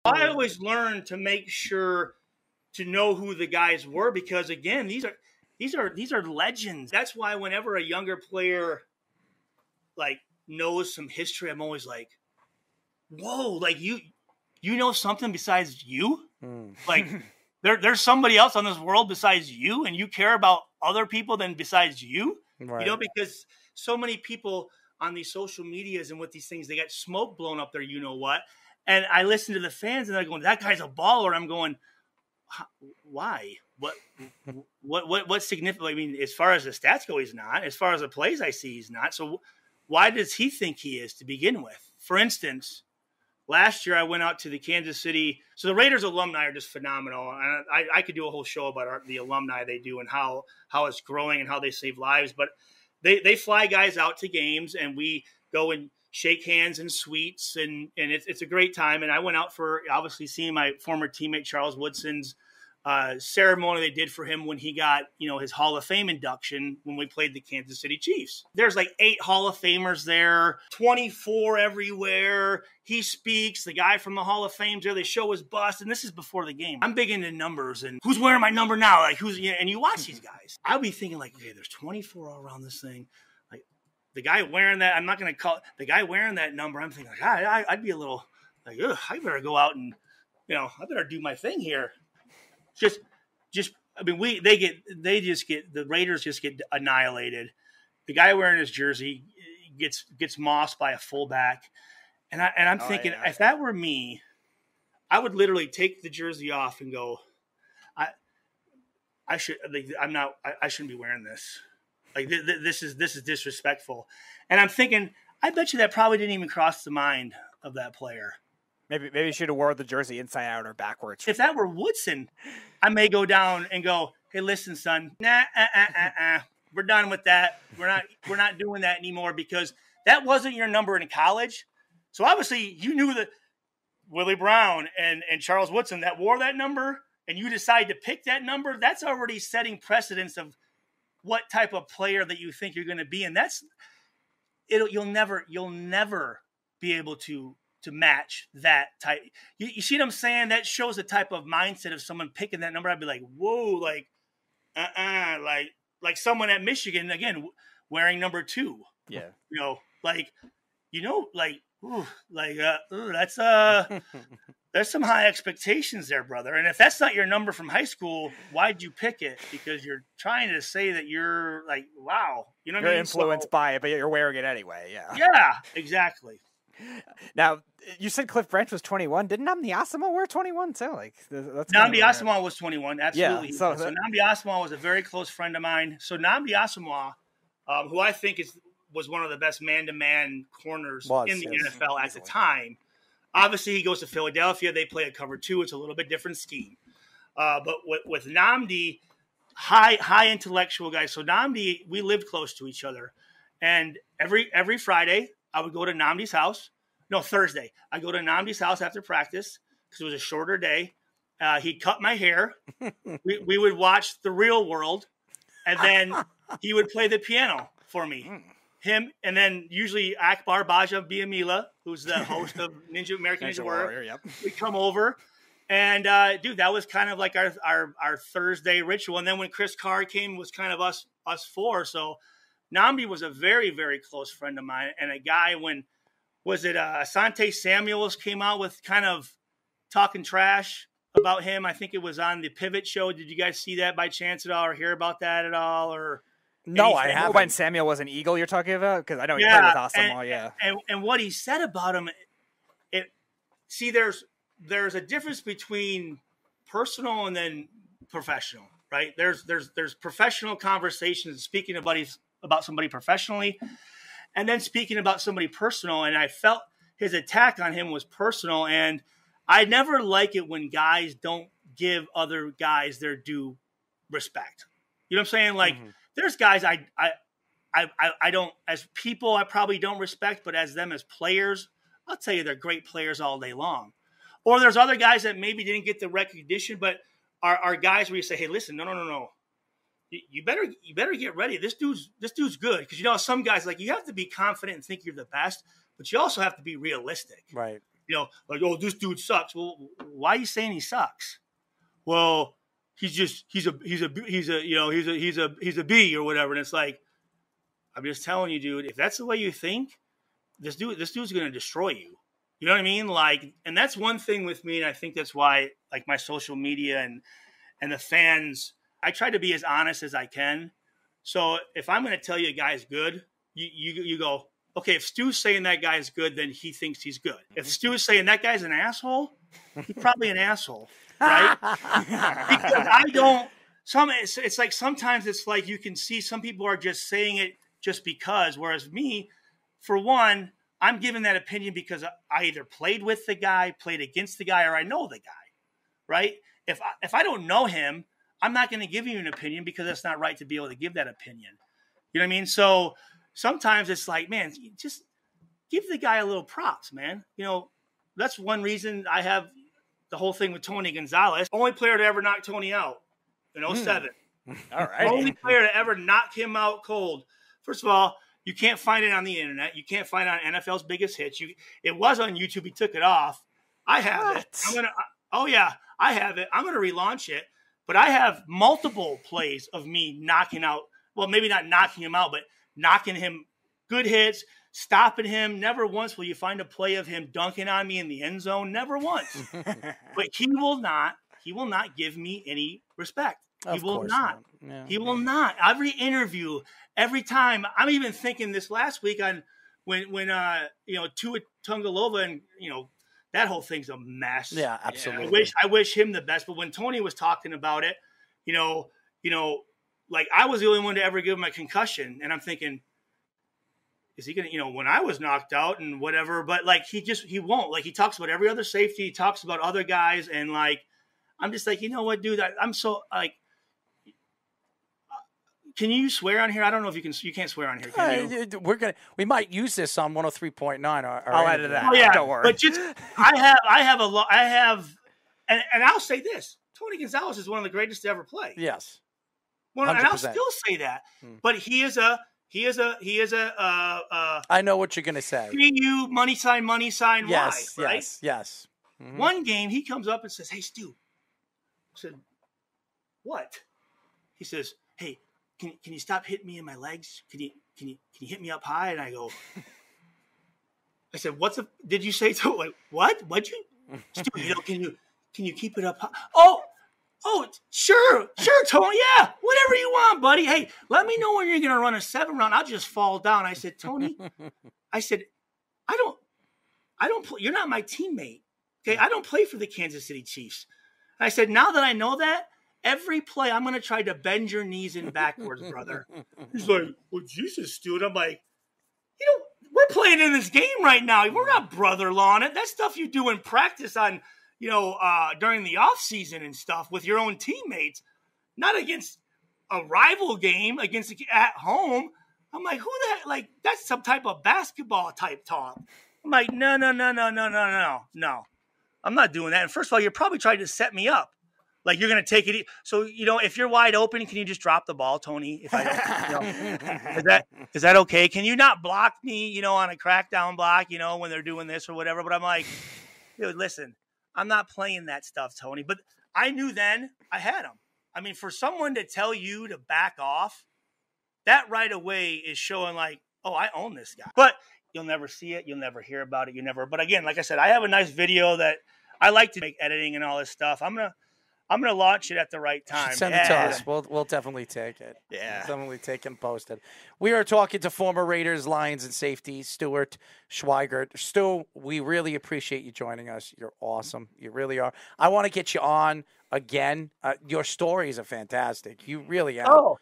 I always learned to make sure to know who the guys were because, again, these are legends. That's why whenever a younger player like knows some history, I'm always like, whoa, like you know something besides you? Like there's somebody else on this world besides you, and you care about other people than besides you? Right. You know, because so many people on these social medias and with these things, they got smoke blown up there, you know what? And I listen to the fans and they're going, that guy's a baller. I'm going, why? What's significant? I mean, as far as the stats go, he's not. As far as the plays I see, he's not. So why does he think he is to begin with? For instance, last year I went out to the Kansas City. So the Raiders alumni are just phenomenal. And I could do a whole show about the alumni they do and how it's growing and how they save lives. But they fly guys out to games and we go and shake hands in suites and it's a great time. And I went out for obviously seeing my former teammate Charles Woodson's ceremony they did for him when he got, his Hall of Fame induction when we played the Kansas City Chiefs. There's like 8 Hall of Famers there, 24 everywhere. He speaks. The guy from the Hall of Fame's there. They show his bust, and this is before the game. I'm big into numbers and who's wearing my number now? Like and you watch these guys. I'll be thinking like, okay, there's 24 all around this thing. Like the guy wearing that, I'm not going to call the guy wearing that number. I'm thinking like, I'd be a little like, I better go out and, I better do my thing here. Just, I mean, the Raiders just get annihilated. The guy wearing his jersey gets mossed by a fullback. And I'm thinking, if that were me, I would literally take the jersey off and go, I shouldn't be wearing this. Like this is disrespectful. And I'm thinking, I bet you that probably didn't even cross the mind of that player. Maybe you should have wore the jersey inside out or backwards. If that were Woodson, I may go down and go, hey, listen, son, we're done with that. We're not doing that anymore because that wasn't your number in college. So obviously you knew that Willie Brown and Charles Woodson that wore that number, and you decide to pick that number. That's already setting precedence of what type of player that you think you're going to be, and you'll never be able to match that type. You see what I'm saying? That shows the type of mindset of someone picking that number. I'd be like, whoa, like, like someone at Michigan, again, wearing number 2. Yeah. That's there's some high expectations there, brother. And if that's not your number from high school, why'd you pick it? Because you're trying to say that you're like, wow. You know what I mean? You're influenced by it, but you're wearing it anyway. Yeah. Yeah, exactly. Now, you said Cliff Branch was 21. Didn't Nnamdi Asomugha wear 21 too? Nnamdi Asomugha was 21. Absolutely. Yeah, so Nnamdi Asomugha was a very close friend of mine. So Nnamdi Asomugha, who I think was one of the best man-to-man corners in the NFL at the time. Obviously, he goes to Philadelphia. They play a cover 2. It's a little bit different scheme. But with Nnamdi, high intellectual guy. So Nnamdi, we lived close to each other. And every Friday, I would go to Nnamdi's house. No, Thursday. I go to Nnamdi's house after practice because it was a shorter day. He'd cut my hair. We would watch The Real World. And then he would play the piano for me. Him, and then usually Akbar Baja Biamila, who's the host of American Ninja Warrior. Yep. We'd come over. And, dude, that was kind of like our Thursday ritual. And then when Chris Carr came, it was kind of us 4. So Nnamdi was a very, very close friend of mine, and a guy Asante Samuel came out with kind of talking trash about him. I think it was on the Pivot show. Did you guys see that by chance at all or hear about that at all? Or no, I haven't. When Samuel was an Eagle you're talking about? Because I know he played with Asomugha, And what he said about him, there's a difference between personal and then professional, right? There's professional conversations, speaking about somebody professionally, and then speaking about somebody personal. And I felt his attack on him was personal. And I never like it when guys don't give other guys their due respect. You know what I'm saying? Like there's guys I don't, as people, I probably don't respect, but as them as players, I'll tell you they're great players all day long. Or there's other guys that maybe didn't get the recognition, but are guys where you say, hey, listen, no. You better get ready. This dude's good. Because, some guys, like, you have to be confident and think you're the best, but you also have to be realistic. Right. like, oh, this dude sucks. Well, why are you saying he sucks? Well, he's a B or whatever. And it's like, I'm just telling you, dude, if that's the way you think, this dude's going to destroy you. You know what I mean? Like, and that's one thing with me. And I think that's why, like, my social media and the fans, I try to be as honest as I can. So if I'm going to tell you a guy's good, you go, okay, if Stu's saying that guy's good, then he thinks he's good. If Stu's saying that guy's an asshole, he's probably an asshole, right? Because I don't. It's like sometimes it's like you can see some people are just saying it just because, whereas me, for one, I'm giving that opinion because I either played with the guy, played against the guy, or I know the guy, right? If I don't know him, I'm not going to give you an opinion because that's not right to be able to give that opinion. You know what I mean? So sometimes it's like, man, just give the guy a little props, man. That's one reason I have the whole thing with Tony Gonzalez. Only player to ever knock Tony out in 07. All right. Only player to ever knock him out cold. First of all, you can't find it on the internet. You can't find it on NFL's Biggest Hits. It was on YouTube. He took it off. I have it. I have it. I'm going to relaunch it. But I have multiple plays of me knocking out, well, maybe not knocking him out, but knocking him, good hits, stopping him. Never once will you find a play of him dunking on me in the end zone. Never once. But he will not give me any respect. He will not. Yeah. He will not. Every interview, every time. I'm even thinking this last week on when Tua Tagovailoa and that whole thing's a mess. Yeah, absolutely. I wish him the best. But when Tony was talking about it, like I was the only one to ever give him a concussion, and I'm thinking, is he gonna? When I was knocked out and whatever, but like he won't. Like he talks about every other safety, he talks about other guys, and like I'm just like, you know what, dude? I'm so like. Can you swear on here? I don't know if you can. You can't swear on here. Can you? We might use this on 103.9. I'll edit that. Oh yeah, Don't worry. But just I have, and I'll say this: Tony Gonzalez is one of the greatest to ever play. Yes, 100%. And I'll still say that. But he is a. I know what you're gonna say. PU money sign yes, Y. Right? Yes. Mm-hmm. One game he comes up and says, "Hey Stu," I said, "What?" He says, "Hey. Can you stop hitting me in my legs? Can you hit me up high?" And I said, did you say to like what? What'd you? Stu, can you keep it up high? Oh, sure, Tony. Yeah, whatever you want, buddy. Hey, let me know when you're gonna run a 7-round. I'll just fall down. I said, Tony, I don't play. You're not my teammate. Okay, I don't play for the Kansas City Chiefs. And I said, now that I know that. Every play, I'm going to try to bend your knees in backwards, brother. He's like, well, Jesus, Stu. And I'm like, we're playing in this game right now. We're not brother-lawing it. That's stuff you do in practice on, during the off season and stuff with your own teammates, not against a rival game at home. I'm like, who the heck? Like, that's some type of basketball type talk. I'm like, no. I'm not doing that. And first of all, you're probably trying to set me up. Like you're going to take it. So, if you're wide open, can you just drop the ball, Tony? If I don't, is that okay? Can you not block me, on a crackdown block, when they're doing this or whatever? But I'm like, dude, listen, I'm not playing that stuff, Tony. But I knew then I had him. I mean, for someone to tell you to back off, that right away is showing like, oh, I own this guy. But you'll never see it. You'll never hear about it. But again, like I said, I have a nice video that I like to make editing and all this stuff. I'm gonna launch it at the right time. Send it to us. We'll definitely take it. Yeah, we'll definitely take and post it. We are talking to former Raiders, Lions, and safety Stuart Schweigert. Stu, we really appreciate you joining us. You're awesome. You really are. I want to get you on again. Your stories are fantastic. You really are.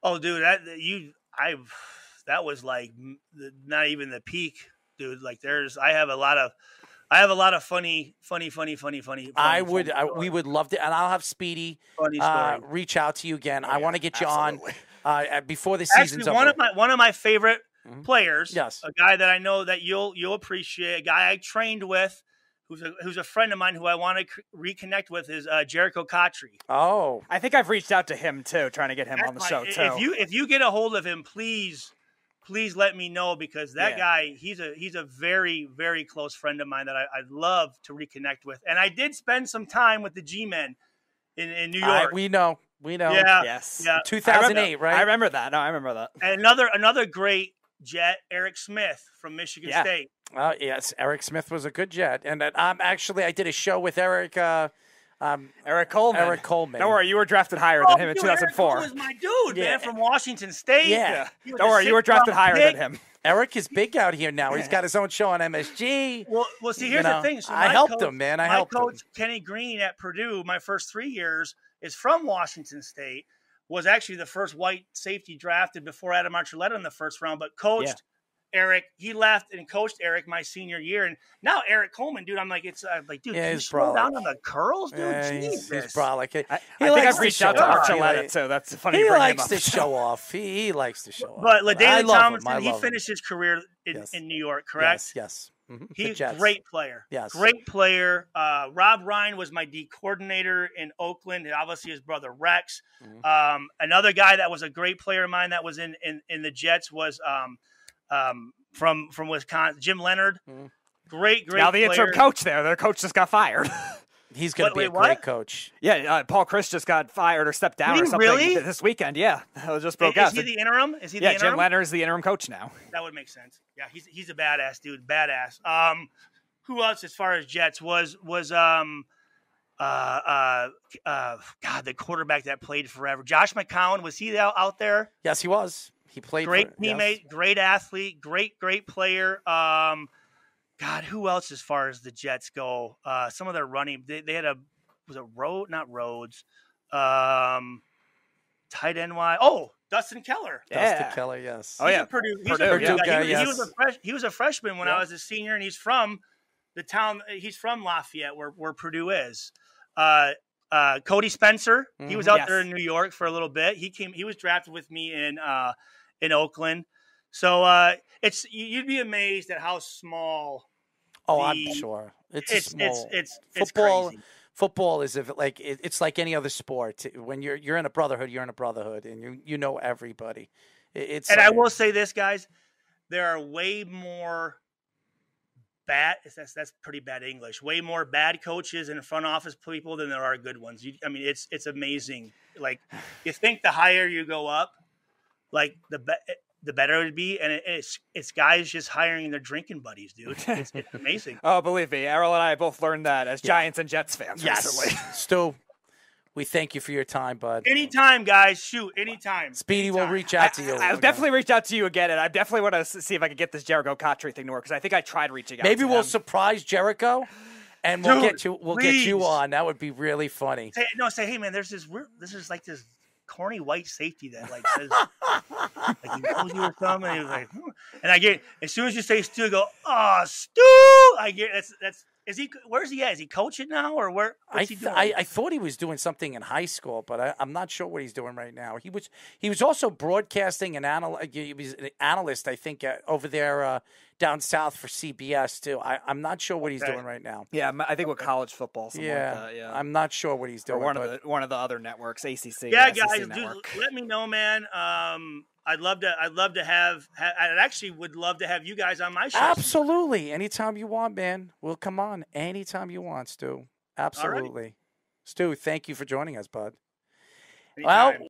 Oh, dude, that was like not even the peak, dude. Like I have a lot of funny. We would love to, and I'll have Speedy reach out to you again. I want to get you absolutely. on before the season's over. One of my favorite players, yes, a guy that I know that you'll appreciate, a guy I trained with, who's a friend of mine who I want to reconnect with is Jericho Cotry. Oh, I think I've reached out to him too, trying to get him on the show too. If you get a hold of him, please please let me know, because that guy, he's a very, very close friend of mine that I'd love to reconnect with. And I did spend some time with the G-Men in New York. We know. Yeah. Yes. Yeah. 2008, right? I remember that. No, I remember that. And another great Jet, Eric Smith from Michigan State. Yes, Eric Smith was a good Jet. And I did a show with Eric Coleman. Eric Coleman. Don't worry, you were drafted higher than him in 2004. Eric was my dude, man, from Washington State. Yeah. Don't worry, you were drafted higher than him. Eric is big out here now. He's got his own show on MSG. Well, see, here's the thing. So I helped him, man. My coach, Kenny Green at Purdue, my first 3 years, is from Washington State, was actually the first white safety drafted before Adam Archuleta in the first round, but coached Eric. He left and coached Eric my senior year. And now Eric Coleman, dude, I'm like, dude, can you slow down on the curls, dude? Yeah, Jesus. he's brolic. I think I've reached out to Archuleta, so that's funny. He you bring likes him up. to show off. He likes to show off. But LaDainian Tomlinson, he him. finished his career in New York, correct? Yes. Mm-hmm. He's a great player. Yes. Great player. Rob Ryan was my D coordinator in Oakland, and obviously his brother Rex. Mm-hmm. Another guy that was a great player of mine that was in the Jets was from Wisconsin, Jim Leonard. Mm-hmm. Great now the player. interim coach there. Their coach just got fired. He's going to be a great coach. Yeah, Paul Chris just got fired or stepped down or something this weekend. Yeah, it just broke out. Is he the interim? Is he the interim? Jim Leonard is the interim coach now. That would make sense. Yeah, he's a badass dude. Badass. Who else as far as Jets was God, the quarterback that played forever. Josh McCown, was he out there? Yes, he was. He played. Great teammate, great athlete, great player. God, who else as far as the Jets go? Some of their running, they had not Rhodes, tight end wise. Oh, Dustin Keller. Dustin Keller, yes. He's a Purdue guy, yes. He was a freshman when I was a senior, and he's from the town. He's from Lafayette, where Purdue is. Cody Spencer, he was out there in New York for a little bit. He was drafted with me in Oakland. So you'd be amazed at how small. Oh, I'm sure it's small. It's football. Crazy. Football is it's like any other sport. When you're in a brotherhood, and you know everybody. I will say this, guys, there are way more bad. That's pretty bad English. Way more bad coaches and front office people than there are good ones. It's amazing. Like, you think the higher you go up, like the better it would be, and it's guys just hiring their drinking buddies, dude. It's amazing. Oh, believe me, Errol and I both learned that as Giants and Jets fans recently. Stu, we thank you for your time, bud. Anytime, guys. Shoot, anytime. Speedy will reach out to you. I'll definitely reach out to you again, and I definitely want to see if I can get this Jericho Cotry thing to work, because I think I tried reaching out. Maybe we'll surprise Jericho, and we'll get you on. That would be really funny. Say, hey man, this is like this corny white safety that like says like he knows you or something. And he was like, and I get, as soon as you say Stu, I go, oh, Stu. I get that's. Where's he at? Is he coaching now, or where? What's he doing? I thought he was doing something in high school, but I'm not sure what he's doing right now. He was also broadcasting and he was an analyst, I think, over there down south for CBS too. I'm not sure what he's doing right now. Yeah, I think with college football. Like that, I'm not sure what he's doing. Or one of the other networks, ACC. Yeah, guys, let me know, man. I'd actually would love to have you guys on my show. Absolutely. Anytime you want, man. We'll come on anytime you want, Stu. Absolutely. Right. Stu, thank you for joining us, bud. Anytime. Well,